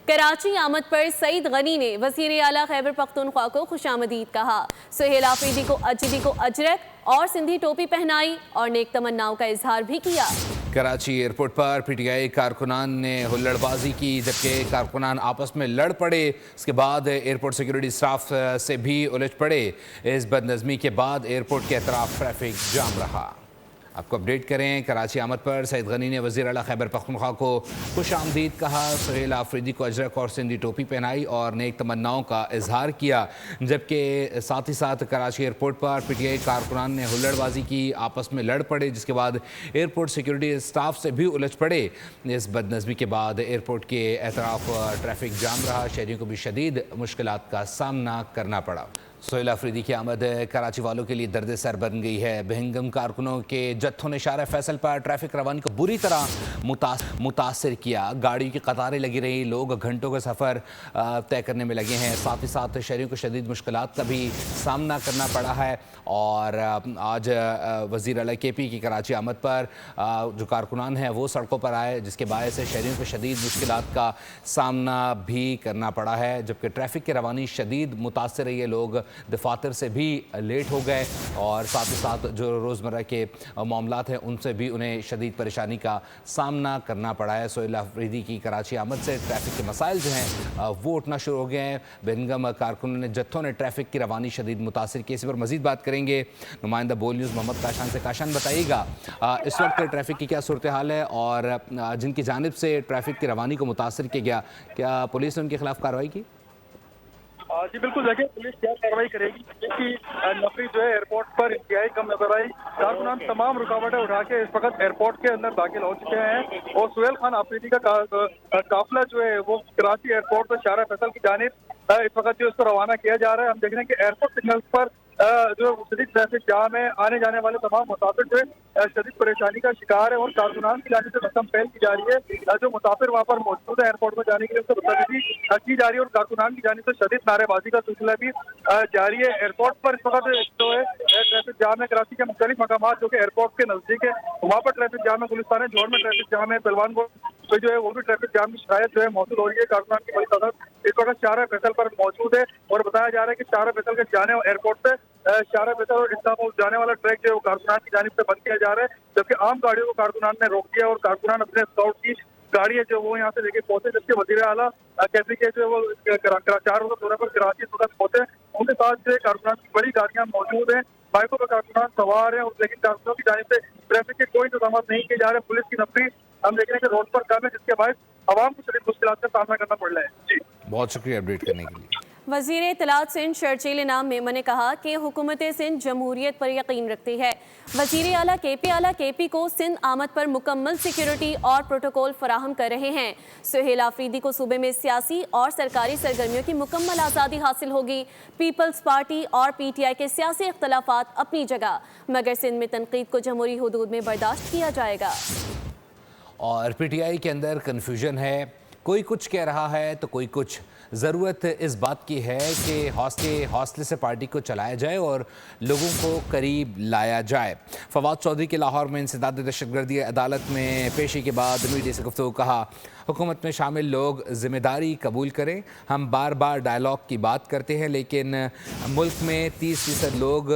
کراچی آمد پر سعید غنی نے وزیر اعلیٰ خیبر پختونخوا کو خوش آمدید کہا۔ سہیل آفریدی کو اجرک اور سندھی ٹوپی پہنائی اور نیک تمناؤں کا اظہار بھی کیا۔ Karachi airport per P T I کارکنان نے ہلڑ بازی کی، جبکہ کارکنان آپس میں لڑ پڑے۔ اس کے بعد ایئرپورٹ سیکیورٹی سٹاف سے بھی الجھ پڑے۔ اس بدنظمی کے بعد ایئرپورٹ کے اطراف ٹریفک جام رہا۔ آپ کو اپڈیٹ کریں، کراچی آمد پر سعید غنی نے وزیر اعلیٰ خیبر پختونخوا کو خوش آمدید کہا۔ سہیل آفریدی کو اجرک اور سندھی ٹوپی پہنائی اور نیک تمناؤں کا اظہار کیا، جبکہ ساتھ ہی ساتھ Karachi airport per P T I کارکنان نے ہلڑ بازی کی، آپس میں لڑ پڑے، جس کے بعد ایئرپورٹ سیکیورٹی سٹاف سے بھی الجھ پڑے۔ اس بدنظمی کے بعد ایئرپورٹ کے اطراف ٹریفک جام رہا، شہریوں کو بھی شدید مشکلات کا سامنا کرنا پڑا۔ سہیل آفریدی کی آمد کراچی والوں کے لیے درد سر بن گئی ہے۔ بہنگم کارکنوں کے جتھوں نے شارع فیصل پر ٹریفک روانی کو بری طرح متاثر کیا۔ گاڑیوں کی قطاریں لگی رہی، لوگ گھنٹوں کا سفر طے کرنے میں لگے ہیں۔ ساتھ ہی ساتھ شہریوں کو شدید مشکلات کا بھی سامنا کرنا پڑا ہے۔ اور آج وزیر اعلیٰ کے پی کی کراچی آمد پر جو کارکنان ہیں وہ سڑکوں پر آئے، جس کے باعث سے شہریوں کو شدید مشکلات کا سامنا بھی کرنا پڑا ہے، جبکہ ٹریفک کی روانی شدید متاثر رہی ہے۔ لوگ دفاتر سے بھی لیٹ ہو گئے اور ساتھ ہی ساتھ جو روزمرہ کے معاملات ہیں ان سے بھی انہیں شدید پریشانی کا سامنا کرنا پڑا ہے۔ سہیل آفریدی کی کراچی آمد سے ٹریفک کے مسائل جو ہیں وہ اٹھنا شروع ہو گئے ہیں۔ بہنگم کارکنوں نے جتھوں نے ٹریفک کی روانی شدید متاثر کی۔ اس پر مزید بات کریں گے نمائندہ بول نیوز محمد کاشان سے۔ کاشان، بتائیے گا اس وقت ٹریفک کی کیا صورتحال ہے اور جن کی جانب سے ٹریفک کی روانی کو متاثر کیا گیا، کیا پولیس نے ان کے خلاف کارروائی کی؟ جی بالکل، دیکھیں پولیس کیا کارروائی کرے گی، کیونکہ نفری جو ہے ایئرپورٹ پر انتہائی کم نظر آئی۔ کارکنان تمام رکاوٹیں اٹھا کے اس وقت ایئرپورٹ کے اندر داخل ہو چکے ہیں اور سہیل خان آفریدی کا قافلہ جو ہے وہ کراچی ایئرپورٹ پر شارع فیصل کی جانب اس وقت جو اس کو روانہ کیا جا رہا ہے۔ ہم دیکھ رہے ہیں کہ ایئرپورٹ سگنل پر جو شدید ٹریفک جام ہے، آنے جانے والے تمام مسافر جو ہے شدید پریشانی کا شکار ہے اور کارکنان کی جانب سے رقم پہل کی جا رہی ہے۔ جو مسافر وہاں پر موجود ہے ایئرپورٹ میں جانے کے لیے اس کو بدتمیزی کی جا رہی ہے اور کارکنان کی جانب سے شدید نعرے بازی کا سلسلہ بھی جاری ہے۔ ایئرپورٹ پر اس وقت جو ہے ٹریفک جام ہے۔ کراچی کے مختلف مقامات جو کہ ایئرپورٹ کے نزدیک ہے وہاں پر ٹریفک جام ہے۔ گلستان جوڑ میں ٹریفک جام ہے، پہلوان پہ جو ہے وہ بھی ٹریفک جام کی شکایت جو ہے موصول ہو رہی ہے۔ کارکنان کی بڑی تعداد اس وقت شارع فیصل پر موجود ہے اور بتایا جا رہا ہے کہ شارع فیصل کے جانے ایئرپورٹ سے شارع فیصل اور استنبول جانے والا ٹریک جو ہے وہ کارکنان کی جانب سے بند کیا جا رہا ہے، جبکہ عام گاڑیوں کو کارکنان نے روک دیا اور کارکنان اپنے اسکاؤٹ کی گاڑی ہے جو وہ یہاں سے لے کے پہنچے، جبکہ وزیر اعلیٰ کیپی کے جو ہے وہ 4 روزہ دورے پر کراچی اس وقت پہنچے۔ ان کے ساتھ جو ہے کارکنان کی بڑی گاڑیاں موجود ہیں، بائکوں پر کارکنان سوار ہیں، لیکن کارکنوں کی جانب سے ٹریفک کے کوئی انتظامات نہیں کیے جا رہے۔ پولیس کی نفری ہم دیکھ رہے ہیں کہ روڈ پر کم ہے، جس کے باعث عوام کو شدید مشکلات کا سامنا کرنا پڑ رہا ہے۔ جی بہت شکریہ اپڈیٹ کرنے کے لیے۔ وزیر اطلاعات سندھ شرجیل انعام میمن نے کہا کہ حکومت سندھ جمہوریت پر یقین رکھتی ہے۔ وزیر اعلیٰ کے پی کو سندھ آمد پر مکمل سیکیورٹی اور پروٹوکول فراہم کر رہے ہیں۔ سہیل آفریدی کو صوبے میں سیاسی اور سرکاری سرگرمیوں کی مکمل آزادی حاصل ہوگی۔ پیپلز پارٹی اور پی ٹی آئی کے سیاسی اختلافات اپنی جگہ، مگر سندھ میں تنقید کو جمہوری حدود میں برداشت کیا جائے گا۔ اور پی ٹی آئی کے اندر کنفیوژن ہے، کوئی کچھ کہہ رہا ہے تو کوئی کچھ۔ ضرورت اس بات کی ہے کہ حوصلے سے پارٹی کو چلایا جائے اور لوگوں کو قریب لایا جائے۔ فواد چودھری کے لاہور میں انسداد دہشت گردی عدالت میں پیشی کے بعد میڈیا سے گفتگو کہا، حکومت میں شامل لوگ ذمہ داری قبول کریں۔ ہم بار بار ڈائیلاگ کی بات کرتے ہیں، لیکن ملک میں 30% لوگ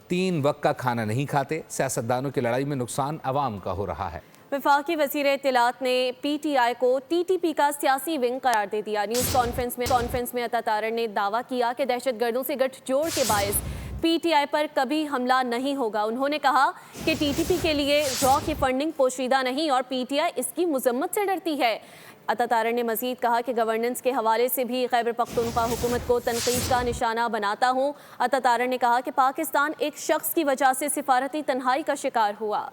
3 وقت کا کھانا نہیں کھاتے۔ سیاستدانوں کی لڑائی میں نقصان عوام کا ہو رہا ہے۔ وفاقی وزیر اطلاعات نے پی ٹی آئی کو ٹی ٹی پی کا سیاسی ونگ قرار دے دیا۔ نیوز کانفرنس میں عطا تارڑ نے دعویٰ کیا کہ دہشت گردوں سے گٹھ جوڑ کے باعث پی ٹی آئی پر کبھی حملہ نہیں ہوگا۔ انہوں نے کہا کہ ٹی ٹی پی کے لیے را کی فنڈنگ پوشیدہ نہیں اور پی ٹی آئی اس کی مذمت سے ڈرتی ہے۔ عطا تارڑ نے مزید کہا کہ گورننس کے حوالے سے بھی خیبر پختونخوا حکومت کو تنقید کا نشانہ بناتا ہوں۔ عطا تارڑ نے کہا کہ پاکستان ایک شخص کی وجہ سے سفارتی تنہائی کا شکار ہوا۔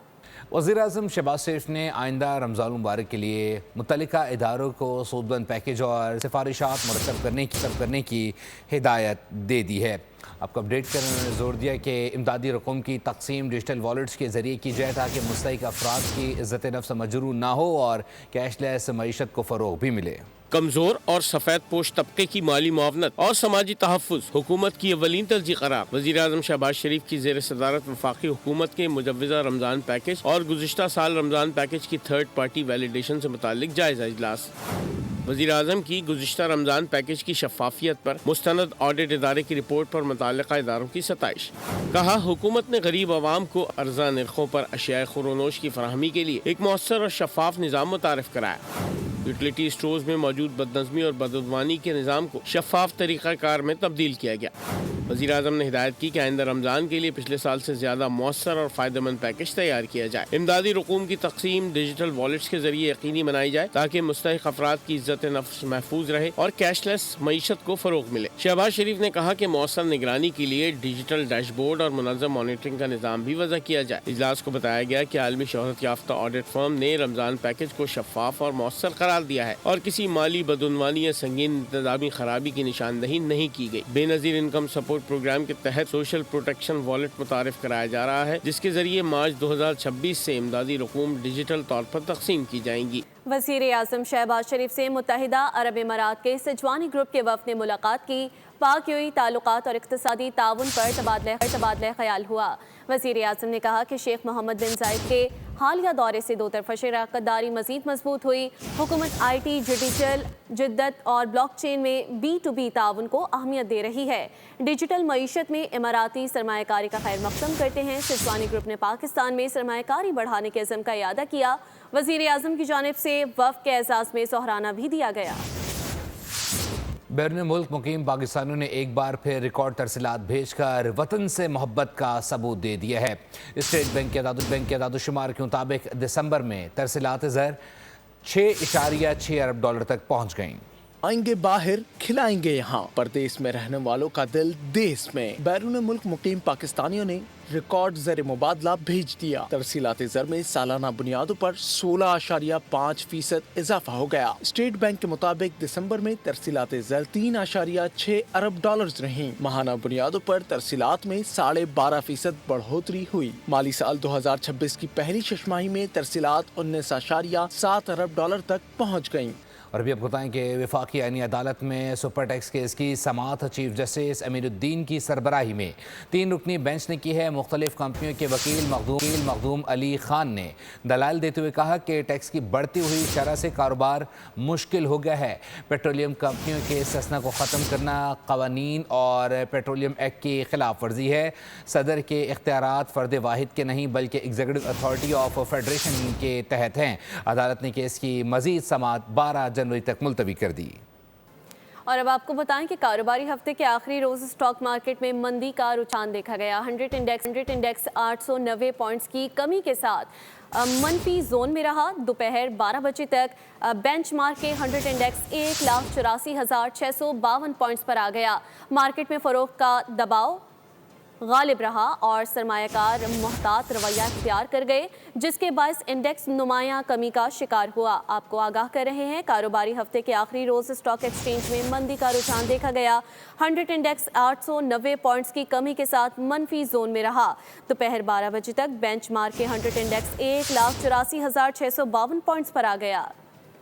وزیر اعظم شہباز شریف نے آئندہ رمضان المبارک کے لیے متعلقہ اداروں کو سودمند پیکج اور سفارشات مرتب کرنے کی ہدایت دے دی ہے۔ آپ کو اپڈیٹ کرنے میں زور دیا کہ امدادی رقم کی تقسیم ڈیجیٹل والیٹس کے ذریعے کی جائے تاکہ مستحق افراد کی عزت نفس مجروح نہ ہو اور کیش لیس معیشت کو فروغ بھی ملے۔ کمزور اور سفید پوش طبقے کی مالی معاونت اور سماجی تحفظ حکومت کی اولین ترجیح قرار۔ وزیر اعظم شہباز شریف کی زیر صدارت وفاقی حکومت کے مجوزہ رمضان پیکج اور گزشتہ سال رمضان پیکج کی تھرڈ پارٹی ویلیڈیشن سے متعلق جائزہ اجلاس۔ वज़ीर आज़म की गुज़िश्ता रमज़ान पैकेज की शफाफियत पर मुस्तनद ऑडिट इदारे की रिपोर्ट पर मुतल्लिक़ा इदारों की सताइश। कहा, हुकूमत ने गरीब आवाम को अर्ज़ा नरखों पर अशियाए खुरोनोश की फराहमी के लिए एक मौसर और शफाफ निज़ाम मुतारिफ कराया। यूटिलिटी स्टोर्स में मौजूद बदनज़मी और बदउनवानी के निज़ाम को शफाफ तरीक़ाकार में तब्दील किया गया। वज़ीर आज़म ने हिदायत की कि आइंदा रमज़ान के लिए पिछले साल से ज़्यादा मौसर और फ़ायदेमंद पैकेज तैयार किया जाए। इमदादी रकूम की तकसीम डिजिटल वॉलेट्स के ज़रिए यकीनी बनाई जाए ताकि मुस्तहिक़ अफराद की इज़्ज़त नफ्स महफूज रहे और कैशलेस मईशत को फ़रोग़ मिले। शहबाज शरीफ ने कहा कि मौसर निगरानी के लिए डिजिटल डैशबोर्ड और मुनज़्ज़म मॉनिटरिंग का निज़ाम भी वज़ा किया जाए। इजलास को बताया गया कि आलमी शोहरत याफ्ता ऑडिट फर्म ने रमज़ान पैकेज को शफाफ और मौसर करार दिया है और किसी माली बदउनवानी या संगीन इंतज़ामी खराबी की निशानदही नहीं की गई। बेनज़ीर इनकम सपोर्ट प्रोग्राम के तहत सोशल प्रोटेक्शन वॉलेट मुतारिफ कराया जा रहा है, जिसके जरिए मार्च 2026 से इमदादी रकूम डिजिटल तौर पर तकसीम की जाएंगी। वज़ीर आज़म शहबाज शरीफ से मुत्तहिदा अरब इमारात के सिजवानी ग्रुप के वफ़द ने मुलाकात की। पाक यूएई ताल्लुकात और इक़्तिसादी ताउन पर तबादला ख़याल हुआ। वज़ीर आज़म ने कहा कि शेख मोहम्मद बिन ज़ायद के हालिया दौरे से दो तरफ़ा शराकतदारी मज़ीद मजबूत हुई। हुकूमत IT, डिजिटल जिद्दत और ब्लॉकचेन में B2B ताउन को अहमियत दे रही है। डिजिटल मईशत में इमाराती सरमायाकारी का खैर मक़दम करते हैं। सिजवानी ग्रुप ने पाकिस्तान में सरमायाकारी बढ़ाने के अज़म का इयादा किया। वज़ीर आज़म की जानिब से वफ़द के एजाज़ में सोहराना भी दिया गया। बैरून मुल्क मुकीम पाकिस्तानियों ने एक बार फिर रिकॉर्ड तरसीलात भेजकर वतन से मोहब्बत का सबूत दे दिया है। स्टेट बैंक के अदादुशुमार के मुताबिक दिसंबर में तरसीलात ज़र 6.6 अरब डॉलर तक पहुँच गईं। आएंगे बाहर, खिलाएंगे यहाँ। परदेश में रहने वालों का दिल देश में। बैरून मुल्क मुकीम पाकिस्तानियों ने रिकॉर्ड ज़र मुबादला भेज दिया। तरसीलात ज़र में सालाना बुनियादों पर 16.5% इजाफा हो गया। स्टेट बैंक के मुताबिक दिसंबर में तरसीलात ज़र 3.6 अरब डॉलर रहीं। माहाना बुनियादों पर तरसीलात में 12.5% बढ़ोतरी हुई। माली साल 2026 की पहली छमाही में तरसीलात 19.7 अरब डॉलर तक पहुँच गयी। और अभी आपको बताएं कि वफाकी आईनी अदालत में सुपर टैक्स केस की समाअत चीफ जस्टिस अमीरुद्दीन की सरबराही में 3 रुकनी बेंच ने की है। मुख्तलिफ कंपनियों के वकील मखदूम अली खान ने दलाल देते हुए कहा कि टैक्स की बढ़ती हुई शरह से कारोबार मुश्किल हो गया है। पेट्रोलियम कंपनियों के सस्ना को ख़त्म करना कवानीन और पेट्रोलियम एक्ट की खिलाफ वर्जी है। सदर के इख्तियारात फ़र्द वाहिद के नहीं बल्कि एग्जीक्यूटिव अथॉरिटी ऑफ फेडरेशन के तहत हैं। अदालत ने केस की मज़ीद समाअत 12 जनवरी तक मुलतवी कर दी। और अब आपको बताएं कि कारोबारी हफ्ते के आखिरी रोज़ स्टॉक मार्केट में मंदी का रुझान देखा गया। 100 इंडेक्स 890 पॉइंट्स की कमी के साथ मनफी जोन में रहा। दोपहर 12 बजे तक बेंचमार्क के 100 इंडेक्स 1,84,652 पॉइंट्स पर आ गया। मार्केट में फ़रोख्त का दबाव गालिब रहा और सरमायाकार मोहतात रवैया इख्तियार कर गए, जिसके बायस इंडेक्स नुमायां कमी का शिकार हुआ। आपको आगाह कर रहे हैं, कारोबारी हफ्ते के आखिरी रोज स्टॉक एक्सचेंज में मंदी का रुझान देखा गया। 100 इंडेक्स 890 पॉइंट्स की कमी के साथ मनफी जोन में रहा। दोपहर 12 बजे तक बेंचमार्क के 100 इंडेक्स 1,84,652 पॉइंट्स पर आ गया।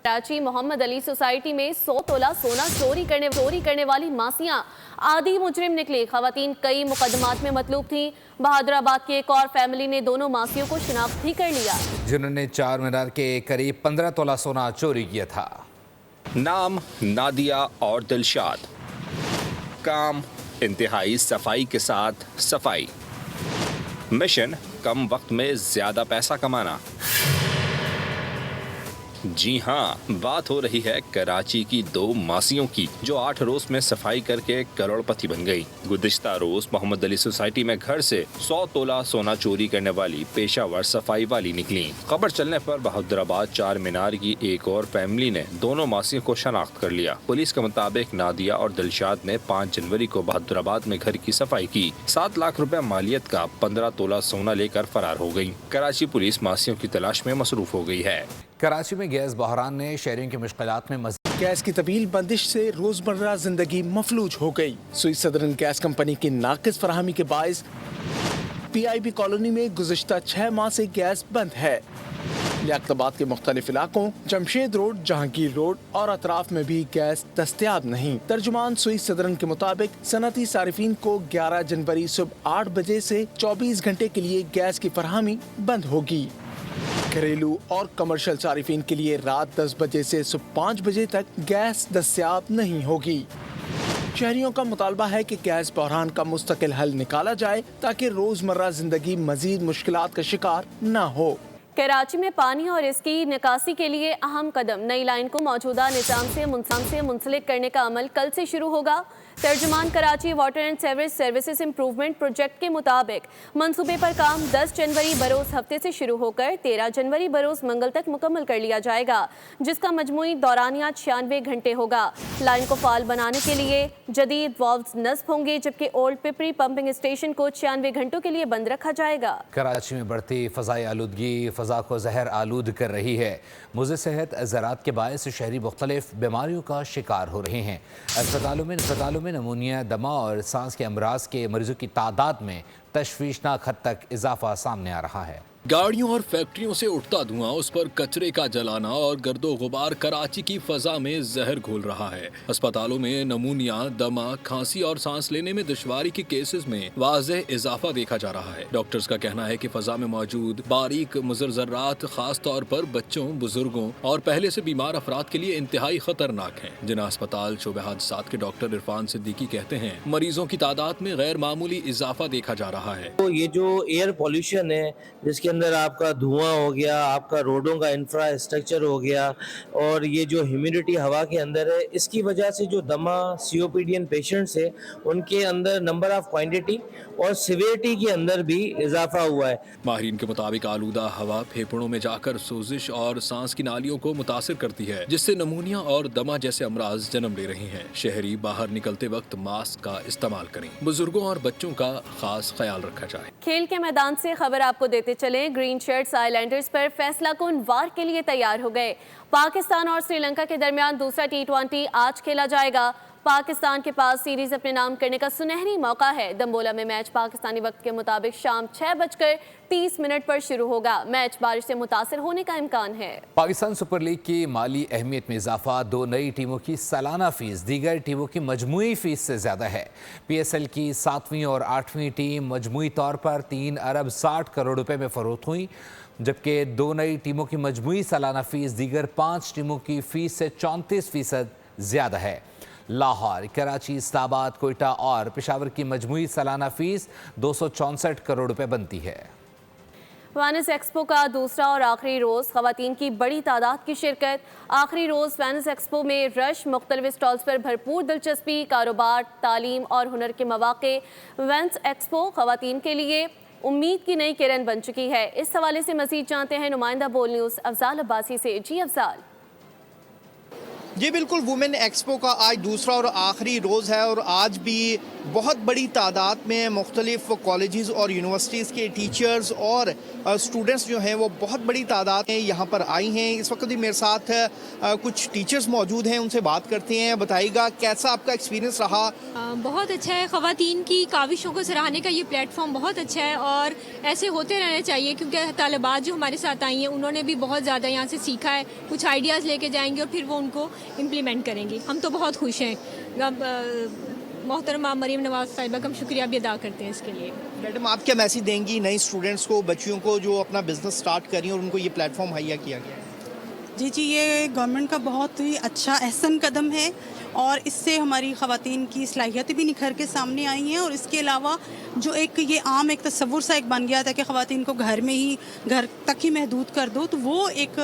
कराची मोहम्मद अली सोसाइटी में 100 तोला सोना चोरी करने वाली मासियां आधी मुजरिम निकली। खवातीन कई मुकदमात में मतलूब थीं। बहादुराबाद की एक और फैमिली ने दोनों मासियों को शिनाख्त भी कर लिया, जिन्होंने 4 मीनार के करीब 15 तोला सोना चोरी किया था। नाम नादिया और दिलशाद। काम इंतहाई सफाई के साथ सफाई। मिशन कम वक्त में ज्यादा पैसा कमाना। जी हाँ, बात हो रही है कराची की 2 मासियों की जो 8 रोज में सफाई करके करोड़पति बन गई। गुज़िश्ता रोज मोहम्मद अली सोसाइटी में घर से 100 तोला सोना चोरी करने वाली पेशावर सफाई वाली निकली। खबर चलने पर बहादुराबाद 4 मीनार की एक और फैमिली ने दोनों मासियों को शनाख्त कर लिया। पुलिस के मुताबिक नादिया और दिलशाद ने 5 जनवरी को बहादुराबाद में घर की सफाई की। 7 लाख रुपए मालियत का 15 तोला सोना लेकर फरार हो गयी। कराची पुलिस मासियों की तलाश में मसरूफ हो गई है। कराची में गैस बहरान ने शहरियों की मुश्किलात में मज़ीद गैस की तवील बंदिश से रोजमर्रा जिंदगी मफलूज हो गई। सुई सदरन गैस कंपनी की नाकिस फराहमी के बायस PIB कॉलोनी में गुज़िश्ता 6 माह से गैस बंद है। लियाकताबाद के मुख्तलिफ इलाकों जमशेद रोड, जहांगीर रोड और अतराफ में भी गैस दस्तयाब नहीं। तर्जुमान सुई सदरन के मुताबिक सनती सारिफीन को 11 जनवरी सुबह 8 बजे से 24 घंटे के लिए गैस की फराहमी बंद होगी। घरेलू और कमर्शियल सारिफिन के लिए रात 10 बजे से सुबह 5 बजे तक गैस दस्तयाब नहीं होगी। शहरियों का मुतालबा है कि गैस बहरान का मुस्तकिल हल निकाला जाए ताकि रोजमर्रा जिंदगी मजीद मुश्किलात का शिकार न हो। कराची में पानी और इसकी निकासी के लिए अहम कदम, नई लाइन को मौजूदा निजाम से मुंसलिक करने का अमल कल से शुरू होगा। तर्जुमान Karachi water and sewerage services improvement project के मुताबिक मंसूबे पर काम 10 जनवरी बरोज हफ्ते से शुरू होकर 13 जनवरी बरोज मंगल तक मुकम्मल कर लिया जाएगा, जिसका मजमूई दौरानिया 96 घंटे होगा। लाइन को फाल बनाने के लिए जदीद वाल्व्स नस्ब होंगे, जबकि ओल्ड पिपरी पंपिंग स्टेशन को 96 घंटों के लिए बंद रखा जाएगा। कराची में बढ़ती फ़ज़ाई आलूदगी फ़ज़ा को जहर आलूद कर रही है। मुज़र सेहत ज़रात के बायस शहरी मुख्तलिफ बीमारियों का शिकार हो रहे हैं। अस्पतालों में नमूनिया, दमा और सांस के अमराज के मरीजों की तादाद में तशवीशनाक हद तक इजाफा सामने आ रहा है। गाड़ियों और फैक्ट्रियों से उठता धुआं, उस पर कचरे का जलाना और गर्दो गुबार कराची की फजा में जहर घोल रहा है। अस्पतालों में नमूनिया, दमा, खांसी और सांस लेने में दुश्वारी के केसेस में वाज़ेह इजाफा देखा जा रहा है। डॉक्टर्स का कहना है कि फजा में मौजूद बारीक मुज़र ज़र्रात खास तौर पर बच्चों, बुजुर्गों और पहले से बीमार अफराद के लिए इंतहाई खतरनाक हैं। जिना अस्पताल शोबे हादसात के डॉक्टर इरफान सिद्दीकी कहते हैं, मरीजों की तादाद में गैर मामूली इजाफा देखा जा रहा है। तो ये जो एयर पॉल्यूशन है, जिसके अंदर आपका धुआं हो गया, आपका रोडों का इंफ्रास्ट्रक्चर हो गया, और ये जो ह्यूमिडिटी हवा के अंदर है, इसकी वजह से जो दमा सीओपीडीएन पेशेंट्स है उनके अंदर नंबर ऑफ क्वांटिटी और सिवियरिटी के अंदर भी इजाफा हुआ है। माहिरीन के मुताबिक आलूदा हवा फेफड़ों में जाकर सोजिश और सांस की नालियों को मुतासिर करती है, जिससे नमूनिया और दमा जैसे अमराज जन्म ले रहे हैं। शहरी बाहर निकलते वक्त मास्क का इस्तेमाल करें। बुजुर्गों और बच्चों का खास ख्याल रखा जाए। खेल के मैदान से खबर आपको देते चले, ग्रीन शर्ट्स आइलैंडर्स पर फैसला कुन वार के लिए तैयार हो गए। पाकिस्तान और श्रीलंका के दरमियान दूसरा T20 आज खेला जाएगा। पाकिस्तान के पास सीरीज अपने नाम करने का सुनहरी मौका है। दंबोला में मैच पाकिस्तानी वक्त के मुताबिक शाम 6:30 पर शुरू होगा। मैच बारिश से मुतासिर होने का इम्कान है। पाकिस्तान सुपर लीग की माली अहमियत में इजाफा, 2 नई टीमों की सालाना फीस दीगर टीमों की मजमूई फीस से ज्यादा है। PSL की 7वीं और 8वीं टीम मजमूई तौर पर 3 अरब 60 करोड़ रुपए में फरोख्त हुई, जबकि 2 नई टीमों की मजमूई सालाना फीस दीगर 5 टीमों की फीस से 34% ज्यादा है। लाहौर, कराची, इस्लामाबाद, कोयटा और पेशावर की मजमूई सालाना फीस 264 करोड़ रुपए बनती है। वेनिस एक्सपो का दूसरा और आखिरी रोज़, ख़वातीन की बड़ी तादाद की शिरकत। आखिरी रोज़ वेनिस एक्सपो में रश, मुख्तलिफ स्टॉल्स पर भरपूर दिलचस्पी, कारोबार, तालीम और हुनर के मौक़े। वेनिस एक्सपो ख़वातीन के लिए उम्मीद की नई किरण बन चुकी है। इस हवाले से मज़ीद जानते हैं नुमाइंदा बोल न्यूज़ अफजाल अब्बासी से। जी अफजाल। जी बिल्कुल, वुमेन एक्सपो का आज दूसरा और आखिरी रोज़ है और आज भी बहुत बड़ी तादाद में मुख्तलिफ कॉलेजेस और यूनिवर्सिटीज़ के टीचर्स और स्टूडेंट्स जो हैं वो बहुत बड़ी तादाद में यहाँ पर आई हैं। इस वक्त भी मेरे साथ कुछ टीचर्स मौजूद हैं, उनसे बात करते हैं। बताइएगा कैसा आपका एक्सपीरियंस रहा? बहुत अच्छा है। ख़वातीन की काविशों को सराहने का ये प्लेटफॉर्म बहुत अच्छा है और ऐसे होते रहने चाहिए, क्योंकि तालिबात जो हमारे साथ आई हैं उन्होंने भी बहुत ज़्यादा यहाँ से सीखा है। कुछ आइडियाज़ लेके जाएंगे और फिर वो उनको इम्प्लीमेंट करेंगे। हम तो बहुत खुश हैं। मोहतरमा मरीम नवाज साहिबा का हम शुक्रिया भी अदा करते हैं इसके लिए। मैडम, आप क्या मैसेज देंगी नए स्टूडेंट्स को, बच्चियों को जो अपना बिजनेस स्टार्ट कर रही हैं और उनको ये प्लेटफॉर्म मुहैया किया गया है? जी, ये गवर्नमेंट का बहुत ही अच्छा अहसन कदम है और इससे हमारी ख़वातीन की सलाहियतें भी निखर के सामने आई हैं। और इसके अलावा जो एक ये आम एक तस्वुर सा एक बन गया था कि ख़वातीन को घर तक ही महदूद कर दो, तो वो एक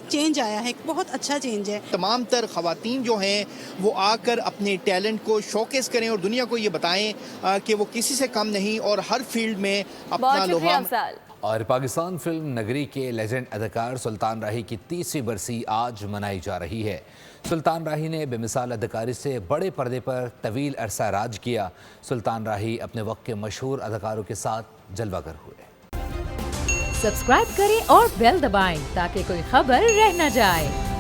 चेंज आया है, एक बहुत अच्छा चेंज है। तमाम तर ख़वातीन जो हैं वो आकर अपने टैलेंट को शोकेस करें और दुनिया को ये बताएं कि वो किसी से कम नहीं और हर फील्ड में अपना लोहा। और पाकिस्तान फिल्म नगरी के लेजेंड अदाकार सुल्तान राही की 30वीं बरसी आज मनाई जा रही है। सुल्तान राही ने बेमिसाल अदाकारी से बड़े पर्दे पर तवील अरसा राज किया। सुल्तान राही अपने वक्त के मशहूर अदाकारों के साथ जलवागर हुए। सब्सक्राइब करें और बेल दबाएं ताकि कोई खबर रह न जाए।